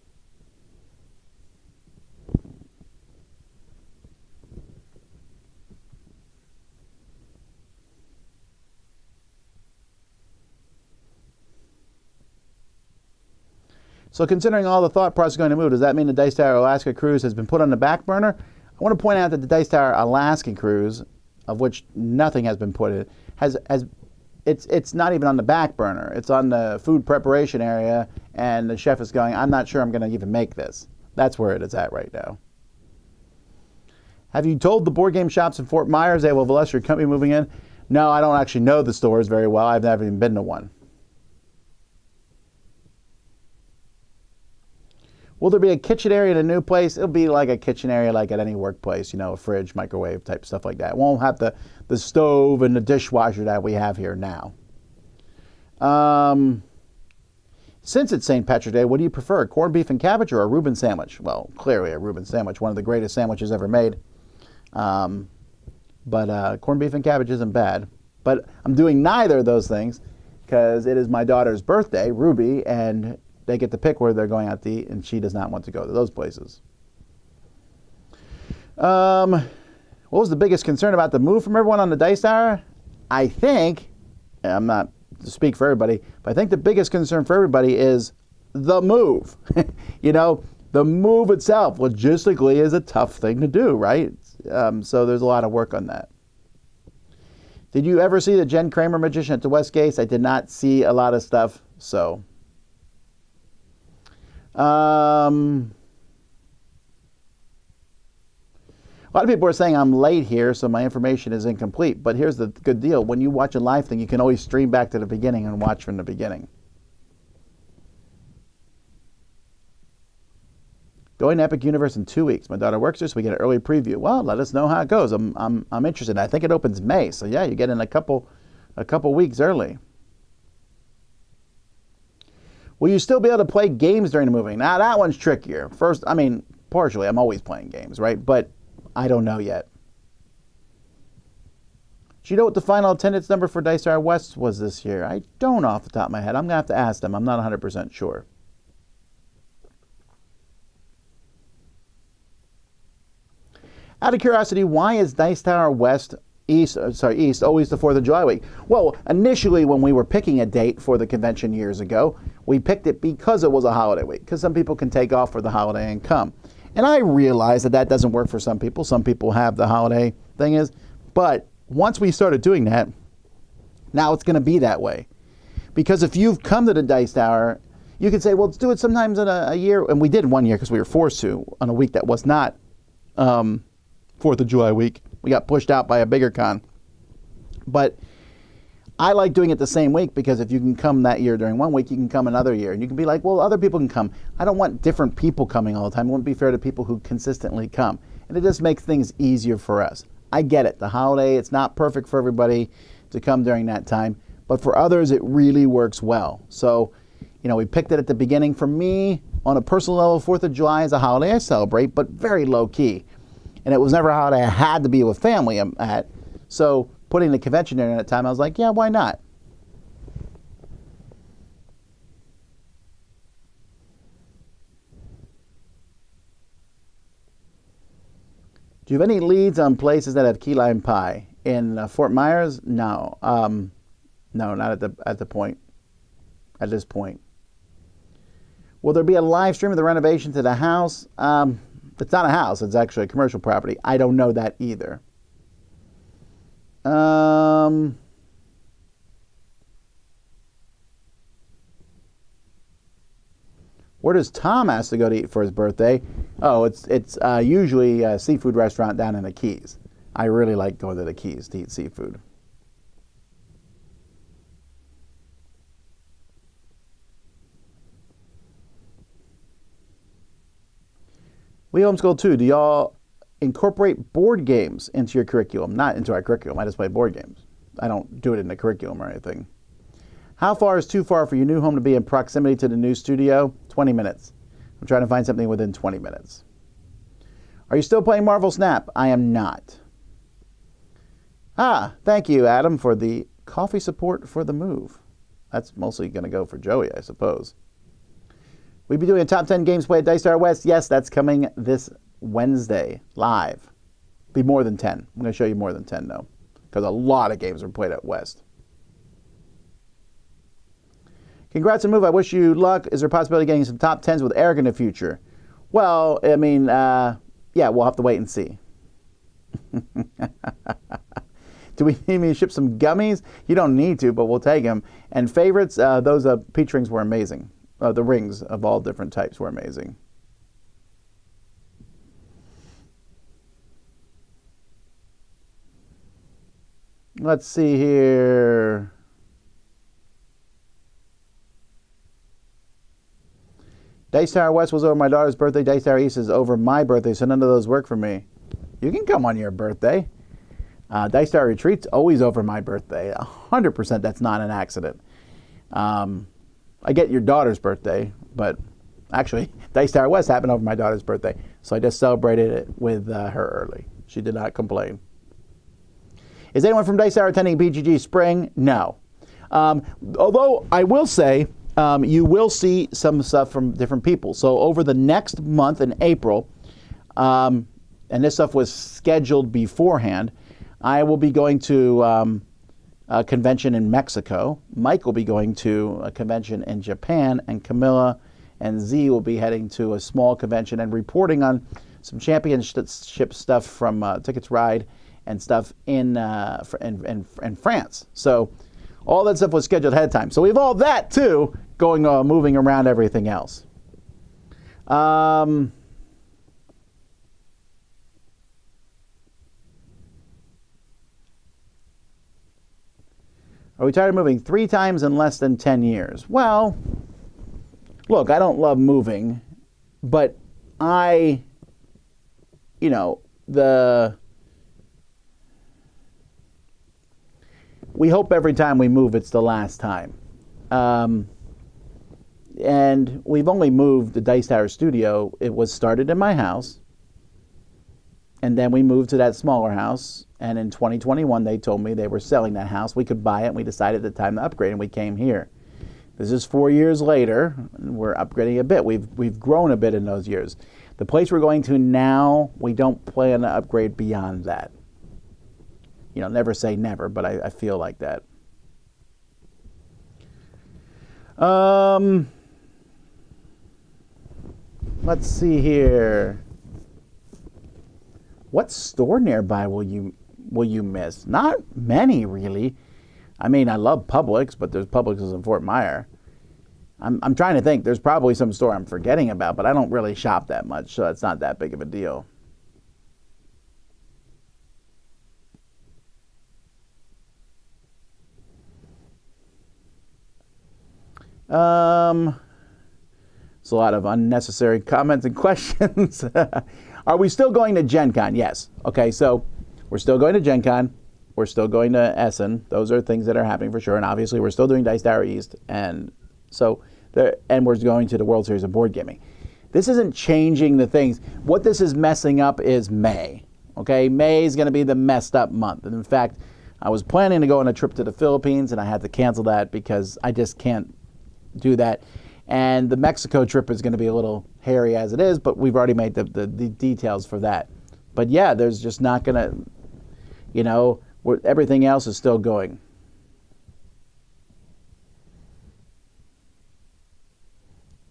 So considering all the thought process going to move, does that mean the Dice Tower Alaska cruise has been put on the back burner? I want to point out that the Dice Tower Alaskan cruise, of which nothing has been put in, it's not even on the back burner. It's on the food preparation area, and the chef is going, I'm not sure I'm going to even make this. That's where it is at right now. Have you told the board game shops in Fort Myers they will bless your company moving in? No, I don't actually know the stores very well. I've never even been to one. Will there be a kitchen area in a new place? It'll be like a kitchen area like at any workplace, a fridge, microwave type stuff like that. It won't have the stove and the dishwasher that we have here now. Since it's St. Patrick's Day, what do you prefer, corned beef and cabbage or a Reuben sandwich? Well, clearly a Reuben sandwich, one of the greatest sandwiches ever made. But corned beef and cabbage isn't bad. But I'm doing neither of those things because it is my daughter's birthday, Ruby, and they get to pick where they're going out to eat, and she does not want to go to those places. What was the biggest concern about the move from everyone on the Dice Tower? I think, and I'm not to speak for everybody, but I think the biggest concern for everybody is the move. The move itself, logistically, is a tough thing to do, right? So there's a lot of work on that. Did you ever see the Jen Kramer magician at the Westgate? I did not see a lot of stuff, so... a lot of people are saying I'm late here, so my information is incomplete. But here's the good deal. When you watch a live thing, you can always stream back to the beginning and watch from the beginning. Going to Epic Universe in 2 weeks. My daughter works there, so we get an early preview. Well, let us know how it goes. I'm interested. I think it opens May, so yeah, you get in a couple weeks early. Will you still be able to play games during the movie? Now, that one's trickier. First, partially, I'm always playing games, right? But I don't know yet. Do you know what the final attendance number for Dice Tower West was this year? I don't off the top of my head. I'm going to have to ask them. I'm not 100% sure. Out of curiosity, why is Dice Tower East always the 4th of July week? Well, initially when we were picking a date for the convention years ago, we picked it because it was a holiday week, because some people can take off for the holiday and come. And I realize that that doesn't work for some people. Some people have the holiday thing but once we started doing that, now it's going to be that way. Because if you've come to the Dice Tower, you can say, well, let's do it sometimes in a year. And we did one year because we were forced to on a week that was not 4th of July week. We got pushed out by a bigger con. But I like doing it the same week because if you can come that year during one week, you can come another year. And you can be like, well, other people can come. I don't want different people coming all the time. It wouldn't be fair to people who consistently come. And it just makes things easier for us. I get it. The holiday, it's not perfect for everybody to come during that time. But for others, it really works well. So, we picked it at the beginning. For me, on a personal level, 4th of July is a holiday I celebrate, but very low key. And it was never a holiday I had to be with family at. So putting the convention in at that time, I was like, yeah, why not? Do you have any leads on places that have key lime pie? In Fort Myers? No. No, not at the point. At this point. Will there be a live stream of the renovation to the house? It's not a house. It's actually a commercial property. I don't know that either. Where does Tom ask to go to eat for his birthday? Oh, it's usually a seafood restaurant down in the Keys. I really like going to the Keys to eat seafood. We homeschool too. Do y'all incorporate board games into your curriculum? Not into our curriculum. I just play board games. I don't do it in the curriculum or anything. How far is too far for your new home to be in proximity to the new studio? 20 minutes. I'm trying to find something within 20 minutes. Are you still playing Marvel Snap? I am not. Thank you, Adam, for the coffee support for the move. That's mostly going to go for Joey, I suppose. We'll be doing a top 10 games played at Dice Tower West. Yes, that's coming this Wednesday, live. Be more than 10. I'm going to show you more than 10, though, because a lot of games were played at West. Congrats on the move. I wish you luck. Is there a possibility of getting some top 10s with Eric in the future? Well, I mean, yeah, we'll have to wait and see. Do we need me to ship some gummies? You don't need to, but we'll take them. And favorites, those peach rings were amazing. The rings of all different types were amazing. Let's see here. Dice Tower West was over my daughter's birthday. Dice Tower East is over my birthday, so none of those work for me. You can come on your birthday. Dice Tower Retreat's always over my birthday. 100% that's not an accident. I get your daughter's birthday, but actually, Dice Tower West happened over my daughter's birthday, so I just celebrated it with her early. She did not complain. Is anyone from Dice Tower attending BGG Spring? No. Although I will say, you will see some stuff from different people. So over the next month in April, and this stuff was scheduled beforehand, I will be going to a convention in Mexico. Mike will be going to a convention in Japan, and Camilla and Z will be heading to a small convention and reporting on some championship stuff from Tickets Ride and stuff in France. So all that stuff was scheduled ahead of time. So we have all that too going moving around everything else. Are we tired of moving 3 times in less than 10 years? Well, look, I don't love moving, but we hope every time we move it's the last time. And we've only moved the Dice Tower studio. It was started in my house, And then we moved to that smaller house. And in 2021, they told me they were selling that house. We could buy it. And we decided at the time to upgrade, and we came here. This is 4 years later, and we're upgrading a bit. We've grown a bit in those years. The place we're going to now, we don't plan to upgrade beyond that. You know, never say never, but I feel like that. Let's see here. What store nearby will you miss? Not many, really. I mean, I love Publix, but there's Publix in Fort Myer. I'm trying to think. There's probably some store I'm forgetting about, but I don't really shop that much, so it's not that big of a deal. It's a lot of unnecessary comments and questions. Are we still going to Gen Con? Yes. Okay, so we're still going to Gen Con. We're still going to Essen. Those are things that are happening for sure. And obviously, we're still doing Dice Tower East. And so, and we're going to the World Series of Board Gaming. This isn't changing the things. What this is messing up is May. Okay, May is going to be the messed up month. And in fact, I was planning to go on a trip to the Philippines, and I had to cancel that because I just can't do that. And the Mexico trip is going to be a little hairy as it is, but we've already made the details for that. But yeah, there's just not going to, you know, everything else is still going.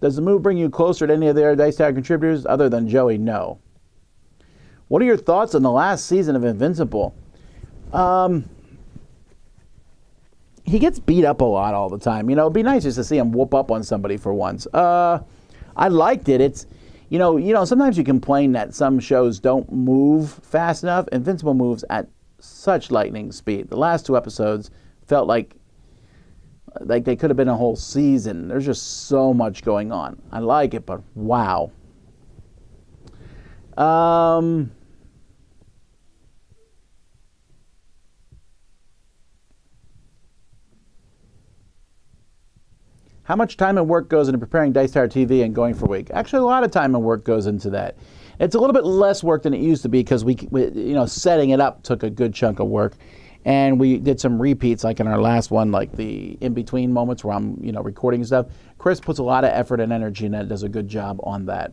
Does the move bring you closer to any of the other Dice Tower contributors other than Joey? No. What are your thoughts on the last season of Invincible? He gets beat up a lot all the time. You know, it'd be nice just to see him whoop up on somebody for once. I liked it. It's, you know, sometimes you complain that some shows don't move fast enough. Invincible moves at such lightning speed. The last 2 episodes felt like they could have been a whole season. There's just so much going on. I like it, but wow. How much time and work goes into preparing Dice Tower TV and going for a week? Actually, a lot of time and work goes into that. It's a little bit less work than it used to be because we you know, setting it up took a good chunk of work, and we did some repeats like in our last one, like the in-between moments where I'm, you know, recording stuff. Chris puts a lot of effort and energy in that, does a good job on that.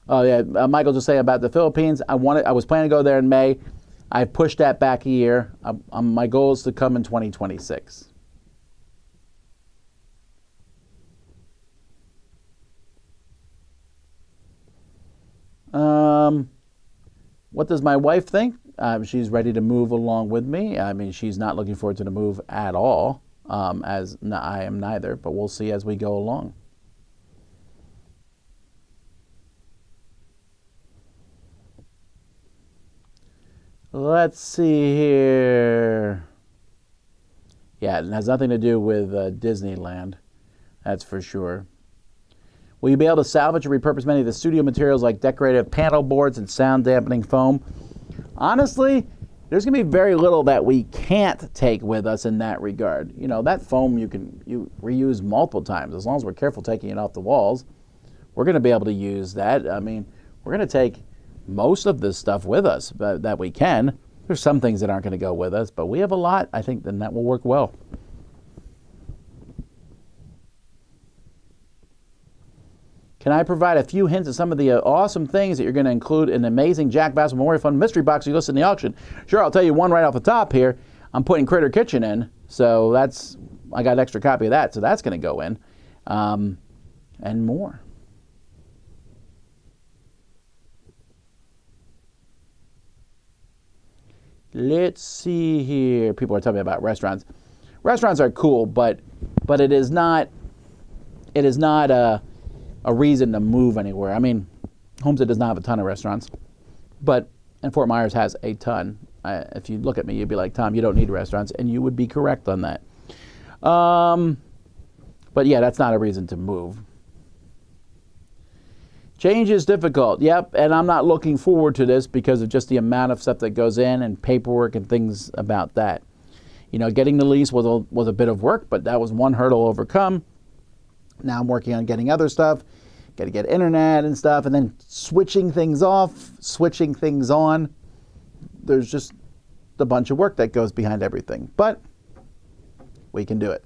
Oh yeah, Michael just saying about the Philippines. I was planning to go there in May. I've pushed that back a year. My goal is to come in 2026. What does my wife think? She's ready to move along with me. I mean, she's not looking forward to the move at all, as I am neither, but we'll see as we go along. Let's see here. Yeah, it has nothing to do with Disneyland. That's for sure. Will you be able to salvage or repurpose many of the studio materials like decorative panel boards and sound dampening foam? Honestly, there's going to be very little that we can't take with us in that regard. You know, that foam you reuse multiple times. As long as we're careful taking it off the walls, we're going to be able to use that. I mean, we're going to take most of this stuff with us that we can. There's some things that aren't going to go with us, but we have a lot. I think then that will work well. Can I provide a few hints of some of the awesome things that you're going to include in the amazing Jack Vasel Memorial Fund mystery box you list in the auction? Sure, I'll tell you one right off the top here. I'm putting Critter Kitchen in, so I got an extra copy of that, so that's going to go in, and more. Let's see here. People are telling me about restaurants. Restaurants are cool, but it is not a reason to move anywhere. I mean, Homestead does not have a ton of restaurants, and Fort Myers has a ton. If you look at me, you'd be like, Tom, you don't need restaurants, and you would be correct on that. But yeah, that's not a reason to move. Change is difficult, yep, and I'm not looking forward to this because of just the amount of stuff that goes in and paperwork and things about that. You know, getting the lease was a bit of work, but that was one hurdle overcome. Now I'm working on getting other stuff, got to get internet and stuff, and then switching things off, switching things on. There's just a bunch of work that goes behind everything, but we can do it.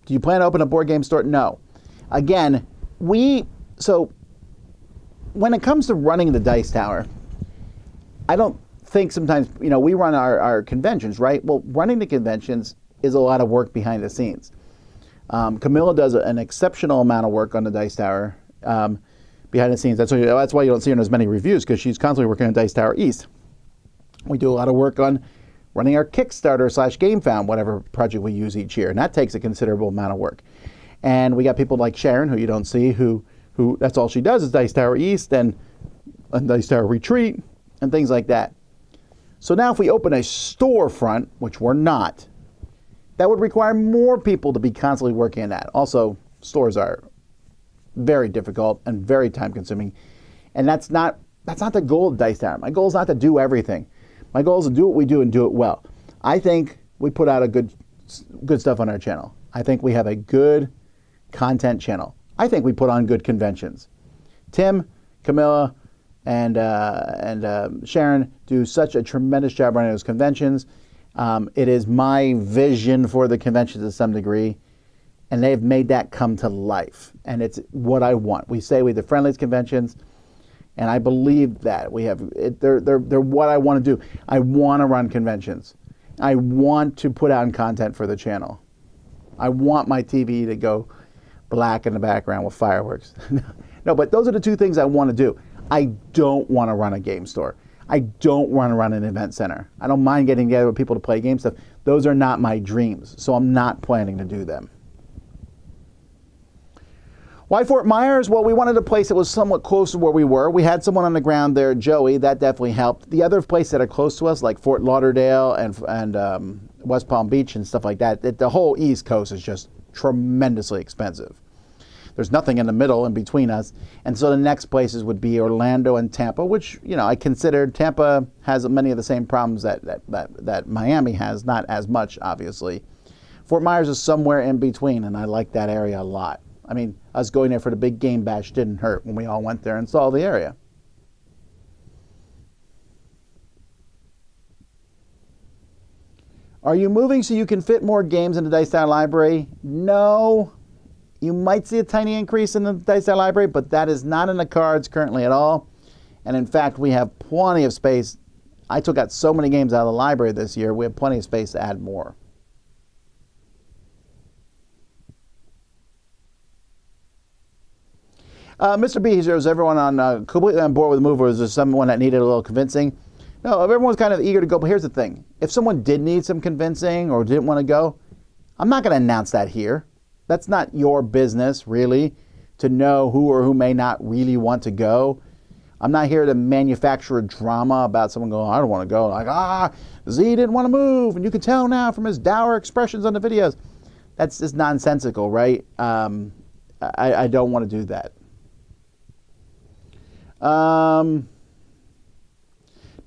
Do you plan to open a board game store? No. Again, so when it comes to running the Dice Tower, I don't think sometimes, we run our conventions, right? Well, running the conventions is a lot of work behind the scenes. Camilla does an exceptional amount of work on the Dice Tower behind the scenes. That's why you don't see her in as many reviews, because she's constantly working on Dice Tower East. We do a lot of work on running our Kickstarter / GameFound, whatever project we use each year, and that takes a considerable amount of work. And we got people like Sharon, who you don't see, who that's all she does is Dice Tower East and Dice Tower Retreat and things like that. So now if we open a storefront, which we're not, that would require more people to be constantly working on that. Also, stores are very difficult and very time consuming. And that's not the goal of Dice Tower. My goal is not to do everything. My goal is to do what we do and do it well. I think we put out a good stuff on our channel. I think we have a good content channel. I think we put on good conventions. Tim, Camilla, and Sharon do such a tremendous job running those conventions. It is my vision for the conventions to some degree, and they've made that come to life. And it's what I want. We say we have the friendliest conventions, and I believe that we have. They're what I want to do. I want to run conventions. I want to put out content for the channel. I want my TV to go black in the background with fireworks. No, but those are the two things I want to do. I don't want to run a game store. I don't want to run an event center. I don't mind getting together with people to play game stuff. Those are not my dreams, so I'm not planning to do them. Why Fort Myers? Well, we wanted a place that was somewhat close to where we were. We had someone on the ground there, Joey. That definitely helped. The other places that are close to us, like Fort Lauderdale and West Palm Beach and stuff like that, the whole East Coast is just tremendously expensive. There's nothing in the middle in between us. And so the next places would be Orlando and Tampa, which, I considered Tampa has many of the same problems that Miami has, not as much, obviously. Fort Myers is somewhere in between, and I like that area a lot. I mean, us going there for the big game bash didn't hurt when we all went there and saw the area. Are you moving so you can fit more games in the Dice Tower library? No. You might see a tiny increase in the Dice Tower library, but that is not in the cards currently at all. And in fact, we have plenty of space. I took out so many games out of the library this year, we have plenty of space to add more. Mr. B, is everyone completely on board with the move, or is there someone that needed a little convincing? No, everyone's kind of eager to go, but here's the thing. If someone did need some convincing or didn't want to go, I'm not going to announce that here. That's not your business, really, to know who or who may not really want to go. I'm not here to manufacture a drama about someone going, I don't want to go. Like, Z didn't want to move, and you can tell now from his dour expressions on the videos. That's just nonsensical, right? I don't want to do that. Do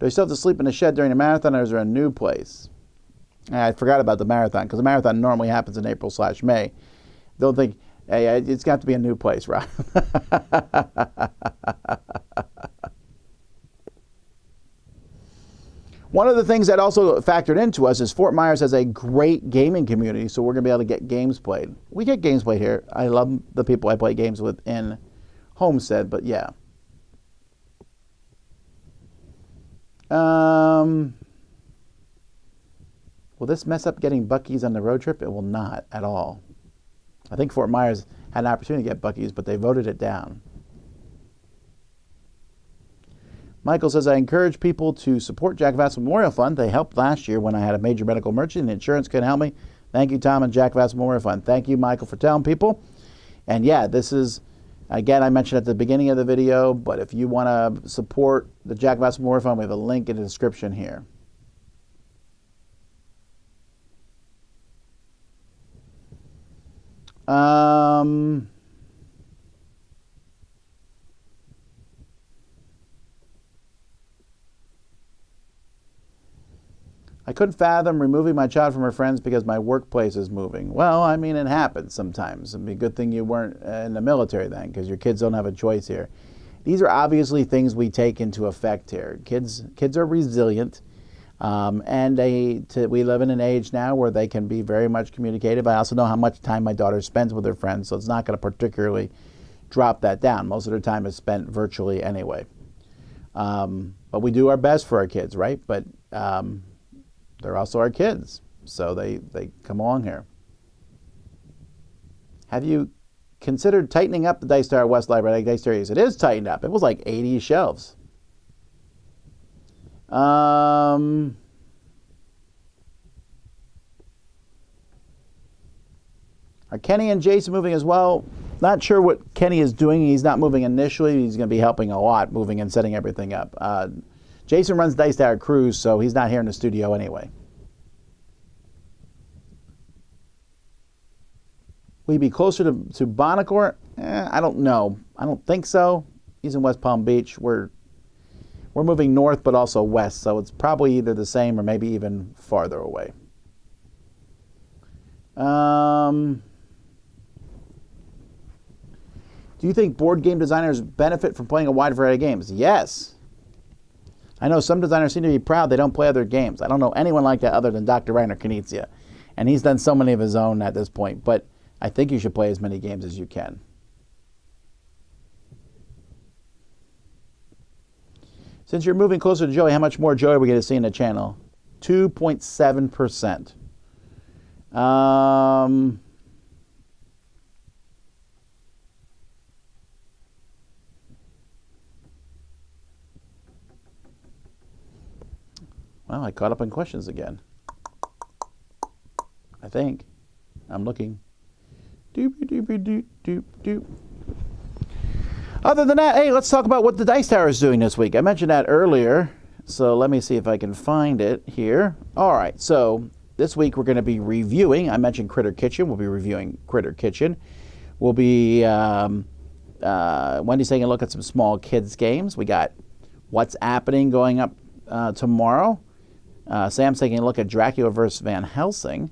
you still have to sleep in the shed during the marathon, or is there a new place? I forgot about the marathon, because the marathon normally happens in April/May. Don't think, hey, it's got to be a new place, right? One of the things that also factored into us is Fort Myers has a great gaming community, so we're going to be able to get games played. We get games played here. I love the people I play games with in Homestead, but yeah. Will this mess up getting Buc-ee's on the road trip? It will not at all. I think Fort Myers had an opportunity to get Buc-ee's, but they voted it down. Michael says, I encourage people to support Jack Vasel Memorial Fund. They helped last year when I had a major medical emergency and insurance couldn't help me. Thank you, Tom and Jack Vasel Memorial Fund. Thank you, Michael, for telling people. And yeah, this is, again, I mentioned at the beginning of the video, but if you want to support the Jack Vasel Memorial Fund, we have a link in the description here. I couldn't fathom removing my child from her friends because my workplace is moving. Well, I mean, it happens sometimes. It'd be a good thing you weren't in the military then, because your kids don't have a choice here. These are obviously things we take into effect here. Kids are resilient, and we live in an age now where they can be very much communicative. I also know how much time my daughter spends with her friends, so it's not going to particularly drop that down. Most of their time is spent virtually anyway. But we do our best for our kids, right? But they're also our kids, so they come along here. Have you considered tightening up the Dice Tower West Library like Dice Tower East? It is tightened up. It was like 80 shelves. Are Kenny and Jason moving as well? Not sure what Kenny is doing. He's not moving initially. He's going to be helping a lot, moving and setting everything up. Jason runs Dice Tower Cruise, so he's not here in the studio anyway. Will he be closer to Bonacore? I don't know. I don't think so. He's in West Palm Beach. We're moving north, but also west, so it's probably either the same or maybe even farther away. Do you think board game designers benefit from playing a wide variety of games? Yes. I know some designers seem to be proud they don't play other games. I don't know anyone like that other than Dr. Rainer Knizia. And he's done so many of his own at this point. But I think you should play as many games as you can. Since you're moving closer to Joey, how much more Joey are we going to see in the channel? 2.7%. Well, I caught up on questions again. I think. I'm looking. Doop, doop, doop, doop, doop. Other than that, hey, let's talk about what the Dice Tower is doing this week. I mentioned that earlier, so let me see if I can find it here. All right, so this week we're going to be reviewing. I mentioned Critter Kitchen. We'll be reviewing Critter Kitchen. We'll be Wendy's taking a look at some small kids games. We got What's Happening going up tomorrow. Sam's taking a look at Dracula vs. Van Helsing.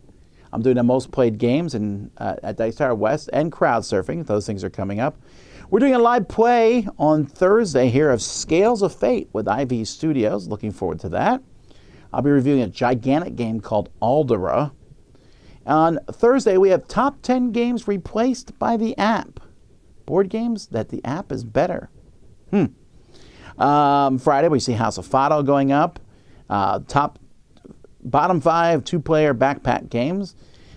I'm doing the most played games at Dice Tower West and crowd surfing. Those things are coming up. We're doing a live play on Thursday here of Scales of Fate with IV Studios. Looking forward to that. I'll be reviewing a gigantic game called Aldera. On Thursday, we have top 10 games replaced by the app. Board games that the app is better. Friday, we see House of Fado going up. Bottom 5 two-player backpack games.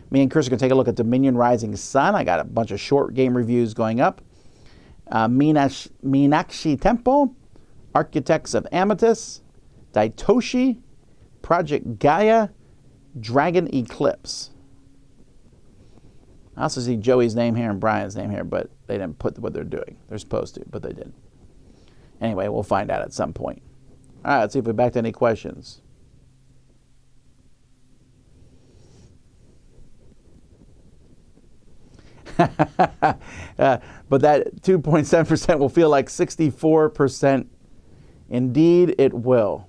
Me and Chris are going to take a look at Dominion Rising Sun. I got a bunch of short game reviews going up. Meenakshi Temple, Architects of Amatus, Daitoshi, Project Gaia, Dragon Eclipse. I also see Joey's name here and Brian's name here, but they didn't put what they're doing. They're supposed to, but they didn't. Anyway, we'll find out at some point. All right, let's see if we're back to any questions. But that 2.7% will feel like 64%. Indeed, it will.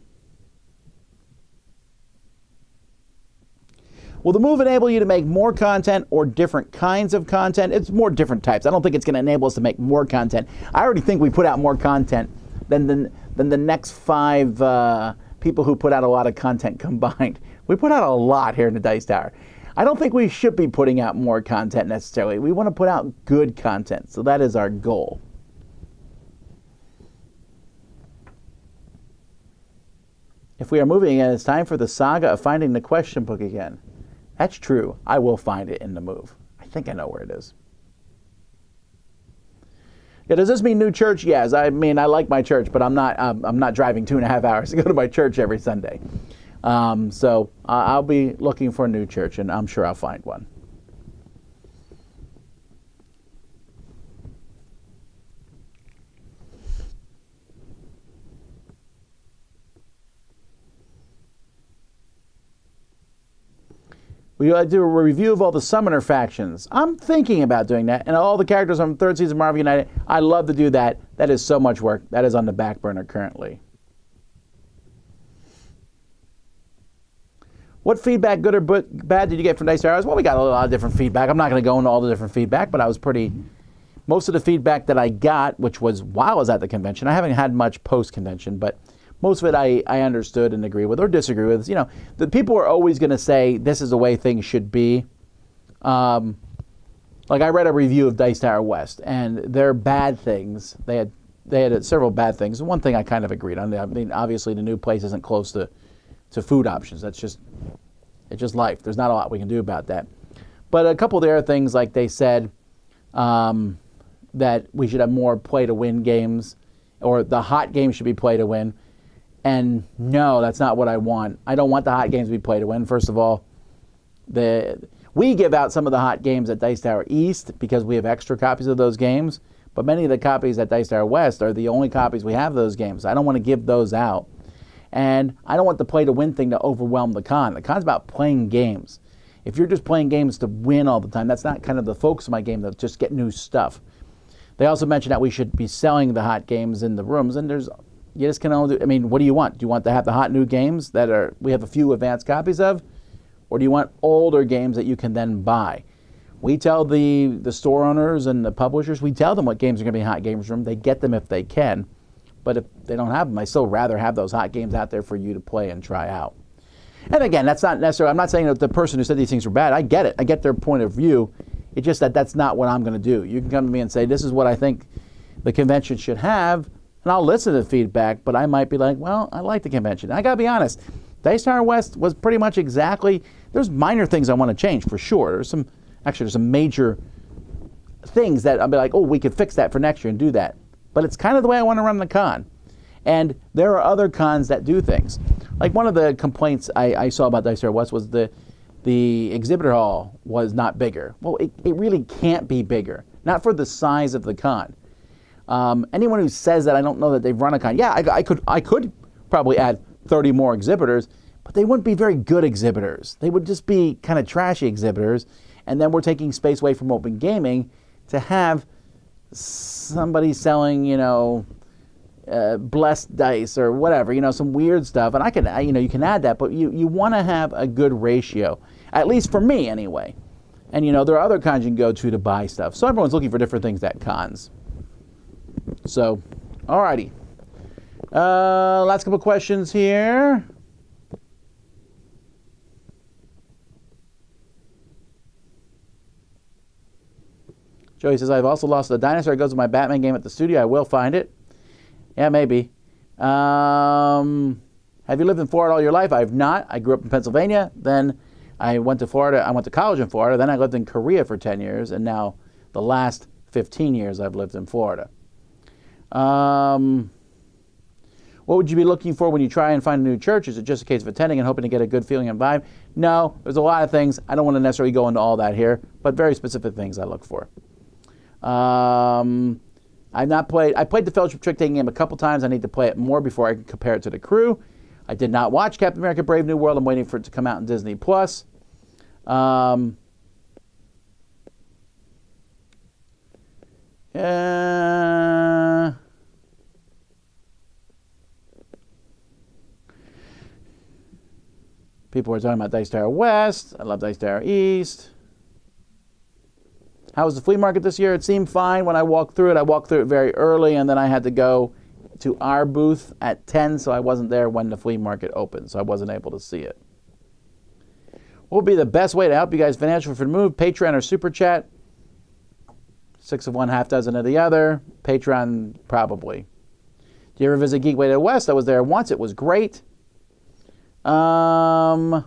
Will the move enable you to make more content or different kinds of content? It's more different types. I don't think it's going to enable us to make more content. I already think we put out more content than the next 5 people who put out a lot of content combined. We put out a lot here in the Dice Tower. I don't think we should be putting out more content necessarily. We want to put out good content, so that is our goal. If we are moving again, it's time for the saga of finding the question book again. That's true. I will find it in the move. I think I know where it is. Yeah, does this mean new church? Yes. I mean, I like my church, but I'm not driving 2.5 hours to go to my church every Sunday. So I'll be looking for a new church, and I'm sure I'll find one. We do a review of all the Summoner factions. I'm thinking about doing that, and all the characters from 3rd season Marvel United. I love to do that. That is so much work. That is on the back burner currently. What feedback, good or bad, did you get from Dice Tower? Well, we got a lot of different feedback. I'm not going to go into all the different feedback, but I was most of the feedback that I got, which was while I was at the convention, I haven't had much post-convention, but most of it I understood and agree with or disagree with. You know, the people are always going to say this is the way things should be. Like I read a review of Dice Tower West, and their bad things, they had several bad things. And one thing I kind of agreed on. I mean, obviously the new place isn't close to food options. It's just life. There's not a lot we can do about that. But a couple of the other things, like they said that we should have more play-to-win games, or the hot games should be play-to-win. And no, that's not what I want. I don't want the hot games to be play-to-win. First of all, we give out some of the hot games at Dice Tower East because we have extra copies of those games. But many of the copies at Dice Tower West are the only copies we have of those games. I don't want to give those out. And I don't want the play-to-win thing to overwhelm the con. The con's about playing games. If you're just playing games to win all the time, that's not kind of the focus of my game, to just get new stuff. They also mentioned that we should be selling the hot games in the rooms, and you just can only do, I mean, what do you want? Do you want to have the hot new games that we have a few advanced copies of? Or do you want older games that you can then buy? We tell the store owners and the publishers, we tell them what games are going to be in hot games room. They get them if they can. But if they don't have them, I still rather have those hot games out there for you to play and try out. And again, that's not necessarily, I'm not saying that the person who said these things were bad. I get it. I get their point of view. It's just that that's not what I'm going to do. You can come to me and say, this is what I think the convention should have, and I'll listen to the feedback, but I might be like, well, I like the convention. I got to be honest. Dice Tower West was pretty much exactly, there's minor things I want to change for sure. There's some major things that I'll be like, oh, we could fix that for next year and do that. But it's kind of the way I want to run the con. And there are other cons that do things. Like one of the complaints I saw about Dice Tower West was the exhibitor hall was not bigger. Well, it really can't be bigger. Not for the size of the con. Anyone who says that, I don't know that they've run a con. Yeah, I could probably add 30 more exhibitors, but they wouldn't be very good exhibitors. They would just be kind of trashy exhibitors. And then we're taking space away from open gaming to have somebody selling, blessed dice or whatever, some weird stuff. And you can add that, but you want to have a good ratio, at least for me anyway. And, there are other cons you can go to buy stuff. So everyone's looking for different things at cons. So, alrighty. Last couple questions here. Joey says, I've also lost the dinosaur. It goes with my Batman game at the studio. I will find it. Yeah, maybe. Have you lived in Florida all your life? I have not. I grew up in Pennsylvania. Then I went to Florida. I went to college in Florida. Then I lived in Korea for 10 years. And now the last 15 years I've lived in Florida. What would you be looking for when you try and find a new church? Is it just a case of attending and hoping to get a good feeling and vibe? No, there's a lot of things. I don't want to necessarily go into all that here, but very specific things I look for. I played the Fellowship trick-taking game a couple times. I need to play it more before I can compare it to the crew. I did not watch Captain America Brave New World. I'm waiting for it to come out in Disney+. People are talking about Dice Tower West. I love Dice Tower East. How was the flea market this year? It seemed fine when I walked through it. I walked through it very early, and then I had to go to our booth at 10, so I wasn't there when the flea market opened, so I wasn't able to see it. What would be the best way to help you guys financially for the move? Patreon or Super Chat? 6 of one, half dozen of the other. Patreon, probably. Do you ever visit Geekway to the West? I was there once. It was great. Any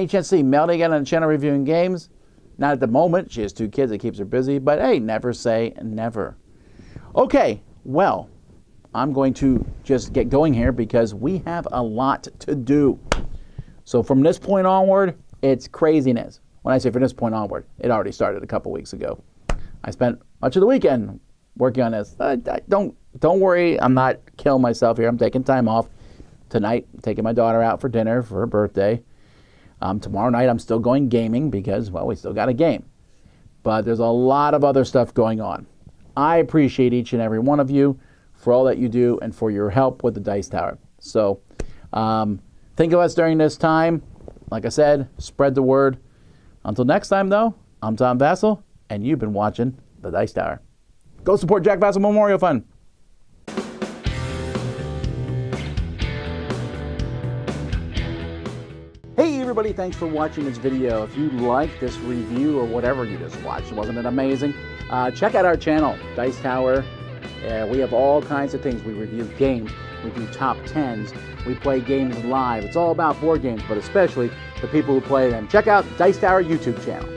chance to see Melody again on the channel reviewing games? Not at the moment. She has 2 kids. It keeps her busy. But hey, never say never. Okay, well, I'm going to just get going here because we have a lot to do. So from this point onward, it's craziness. When I say from this point onward, it already started a couple weeks ago. I spent much of the weekend working on this. Don't worry. I'm not killing myself here. I'm taking time off. Tonight, I'm taking my daughter out for dinner for her birthday. Tomorrow night, I'm still going gaming because, well, we still got a game. But there's a lot of other stuff going on. I appreciate each and every one of you for all that you do and for your help with the Dice Tower. So Think of us during this time. Like I said, spread the word. Until next time, though, I'm Tom Vasel, and you've been watching The Dice Tower. Go support Jack Vasel Memorial Fund. Hey everybody, thanks for watching this video. If you like this review or whatever you just watched, wasn't it amazing? Check out our channel, Dice Tower. We have all kinds of things. We review games, we do top 10s, we play games live. It's all about board games, but especially the people who play them. Check out Dice Tower YouTube channel.